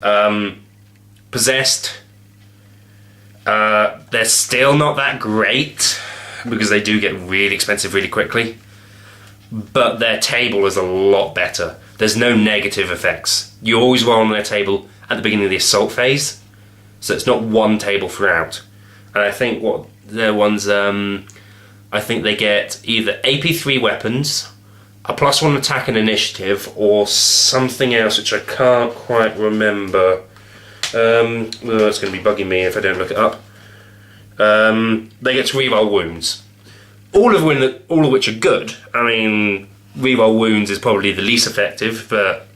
Possessed, they're still not that great because they do get really expensive really quickly, but their table is a lot better. There's no negative effects. You always roll on their table at the beginning of the assault phase, so it's not one table throughout. And I think what their ones, I think they get either AP3 weapons, a +1 attack and initiative, or something else which I can't quite remember. It's going to be bugging me if I don't look it up. They get to reroll wounds, all of which are good. I mean, reroll wounds is probably the least effective, but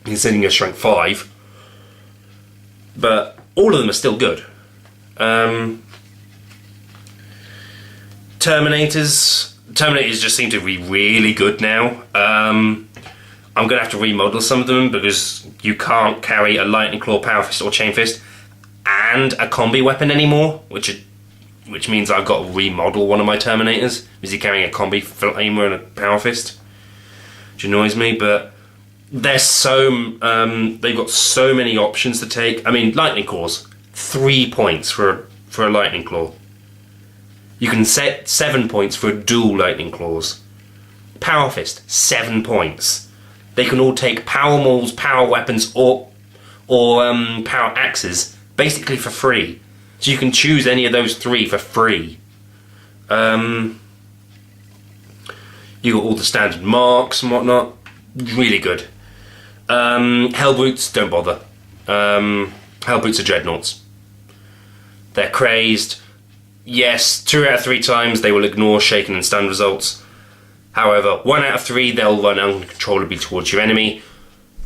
considering you're strength 5, but all of them are still good. Terminators just seem to be really good now. I'm going to have to remodel some of them because you can't carry a Lightning Claw, Power Fist or Chain Fist and a combi weapon anymore, which means I've got to remodel one of my Terminators. Is he carrying a combi flamer and a Power Fist? Which annoys me, but they're they've got so many options to take. I mean, Lightning Claws, 3 points for a Lightning Claw. You can set 7 points for a dual Lightning Claws. Power Fist, 7 points. They can all take power mauls, power weapons, or power axes, basically for free. So you can choose any of those 3 for free. You got all the standard marks and whatnot. Really good. Hellbrutes, don't bother. Hellbrutes are dreadnoughts. They're crazed. Yes, 2 out of 3 times they will ignore shaken and stun results. However, 1 out of 3 they'll run uncontrollably towards your enemy.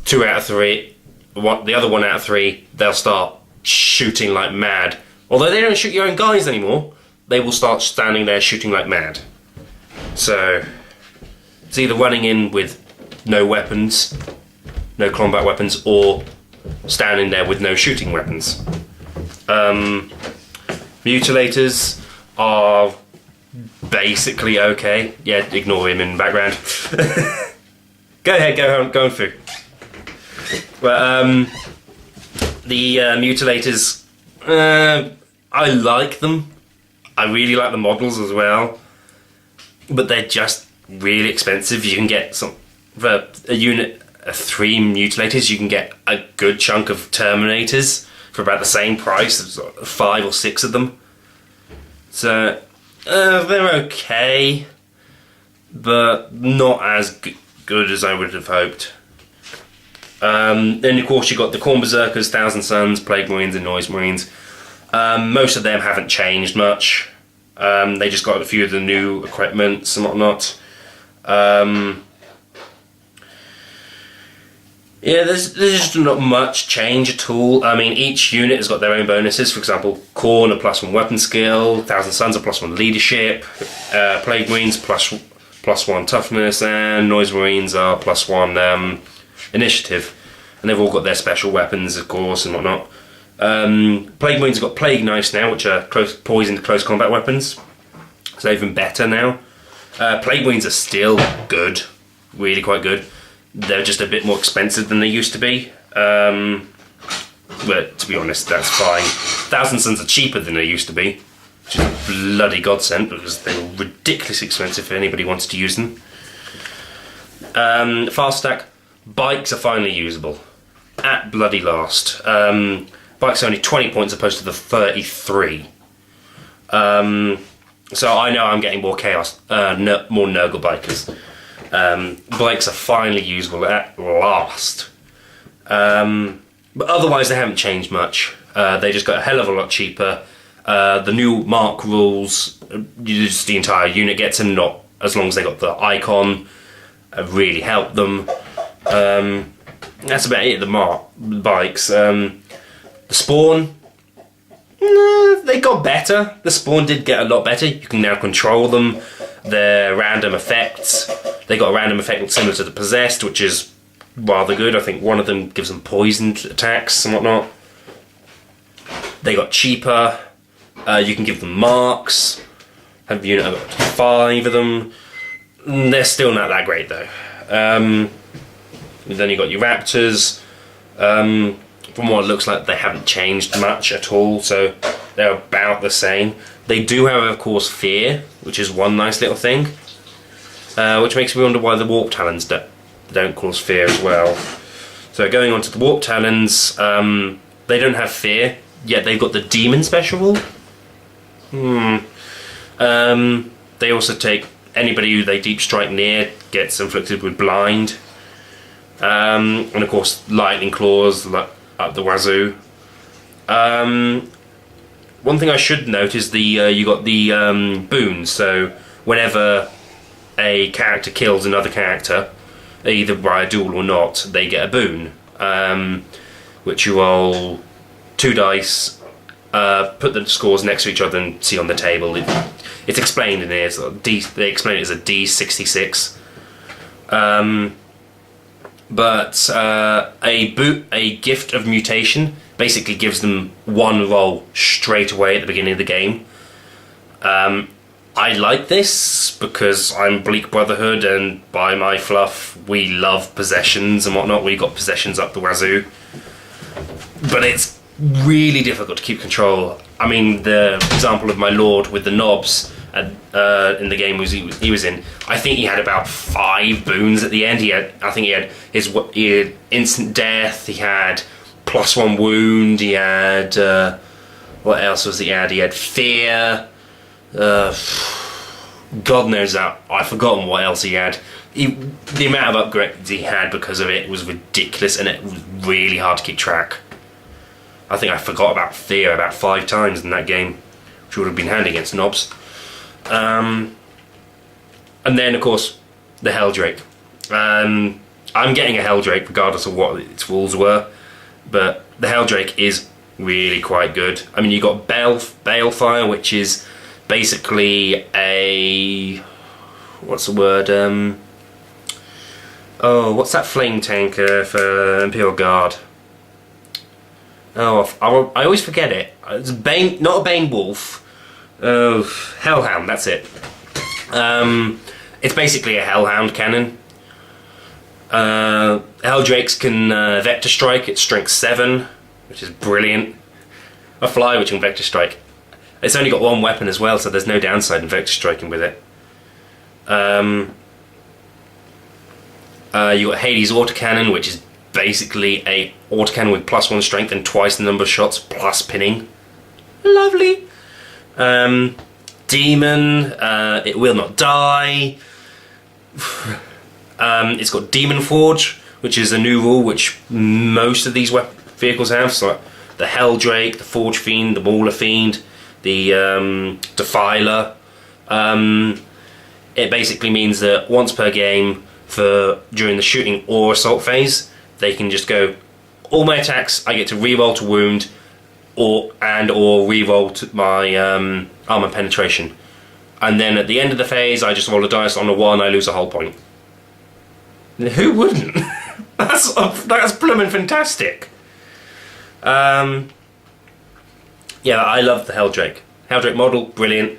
2 out of 3, the other 1 out of 3, they'll start shooting like mad. Although they don't shoot your own guys anymore, they will start standing there shooting like mad. So it's either running in with no weapons, no combat weapons, or standing there with no shooting weapons. Mutilators are basically okay. Yeah, ignore him in the background. Go ahead, go on through. But the Mutilators, I like them. I really like the models as well, but they're just really expensive. You can get for a unit of 3 Mutilators, you can get a good chunk of Terminators for about the same price as 5 or 6 of them. So they're okay, but not as good as I would have hoped. Then of course you got the Khorne Berserkers, Thousand Suns, Plague Marines and Noise Marines. Most of them haven't changed much. They just got a few of the new equipments and whatnot. Yeah, there's just not much change at all. I mean, each unit has got their own bonuses. For example, Khorne a +1 weapon skill, Thousand Suns a +1 leadership, Plague Marines +1 toughness, and Noise Marines are +1 initiative. And they've all got their special weapons, of course, and whatnot. Plague Marines have got Plague Knives now, which are poisoned close combat weapons. So they're even better now. Plague Marines are still good, really quite good. They're just a bit more expensive than they used to be. But to be honest, that's fine. Thousand Suns are cheaper than they used to be, which is a bloody godsend because they were ridiculously expensive if anybody wanted to use them. Fast stack, bikes are finally usable. At bloody last. Bikes are only 20 points opposed to the 33. So I know I'm getting more chaos, more Nurgle bikers. Bikes are finally usable at last. But otherwise they haven't changed much. They just got a hell of a lot cheaper. The new mark rules, just the entire unit gets them, not as long as they got the icon, really helped them. That's about it, the bikes. The spawn, they got better. The spawn did get a lot better. You can now control them. Their random effects, they got a random effect similar to the Possessed, which is rather good. I think one of them gives them poisoned attacks and whatnot. They got cheaper. You can give them marks. Have the unit up to 5 of them. They're still not that great though. Then you got your Raptors. from what it looks like, they haven't changed much at all, so they're about the same. They do have, of course, fear, which is one nice little thing, which makes me wonder why the warp talons don't cause fear as well. So going on to the warp talons, they don't have fear, yet they've got the demon special rule. They also take anybody who they deep strike near gets inflicted with blind, and of course lightning claws up the wazoo. One thing I should note is you got the boons. So whenever a character kills another character, either by a duel or not, they get a boon, which you roll 2 dice, put the scores next to each other and see on the table. It's explained in here. So they explain it as a D66. But a gift of mutation basically gives them 1 roll straight away at the beginning of the game. I like this because I'm Bleak Brotherhood, and by my fluff, we love possessions and whatnot. We got possessions up the wazoo. But it's really difficult to keep control. I mean, the example of my lord with the knobs in the game he was in, I think he had about 5 boons at the end. He had instant death, he had +1 wound, he had what else was he had? He had fear. God knows that. I've forgotten what else he had. The amount of upgrades he had because of it was ridiculous, and it was really hard to keep track. I think I forgot about fear about 5 times in that game, which would have been handy against knobs. And then, of course, the Helldrake. I'm getting a Helldrake regardless of what its rules were, but the Helldrake is really quite good. I mean, you got Balefire, which is basically a... what's the word? What's that flame tanker for Imperial Guard? I always forget it. It's Bane, not a Bane Wolf. Hellhound, that's it. It's basically a Hellhound cannon. Helldrakes can Vector Strike at strength 7, which is brilliant. A Fly which can Vector Strike. It's only got 1 weapon as well, so there's no downside in Vector Striking with it. You got Hades Autocannon, which is basically a autocannon with +1 strength and twice the number of shots plus pinning. Lovely. Demon, it will not die. It's got Demon Forge, which is a new rule which most of these vehicles have. So like the Helldrake, the Forge Fiend, the Mauler Fiend, the Defiler. It basically means that once per game during the shooting or assault phase, they can just go, all my attacks I get to reroll to wound or reroll to my armor penetration, and then at the end of the phase I just roll a dice. On a 1 I lose a whole point. Who wouldn't? that's blooming fantastic. Yeah, I love the Helldrake. Helldrake model, brilliant.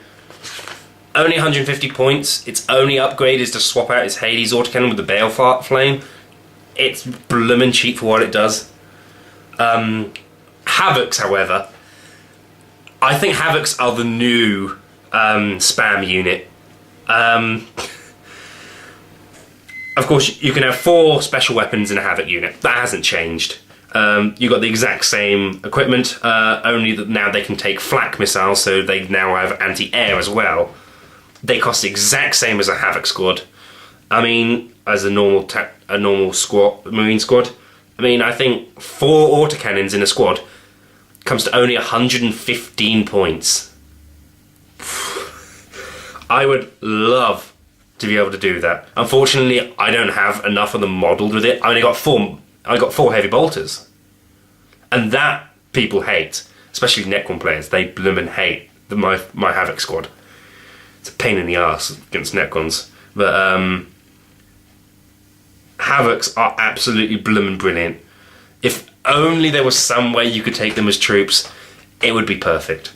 Only 150 points. Its only upgrade is to swap out its Hades autocannon with the Balefire Flame. It's bloomin' cheap for what it does. Havocs, however, I think Havocs are the new spam unit. Of course, you can have 4 special weapons in a Havoc unit. That hasn't changed. You've got the exact same equipment, only that now they can take flak missiles, so they now have anti-air as well. They cost the exact same as a Havoc squad. I mean, as a normal squad, Marine squad. I mean, I think 4 autocannons in a squad comes to only 115 points. I would love to be able to do that. Unfortunately, I don't have enough of them modelled with it. I only got 4. I got 4 heavy bolters, and that people hate, especially Necron players. They bloomin' hate my Havoc squad. It's a pain in the ass against Necrons, but Havocs are absolutely bloomin' brilliant. If only there was some way you could take them as troops, it would be perfect.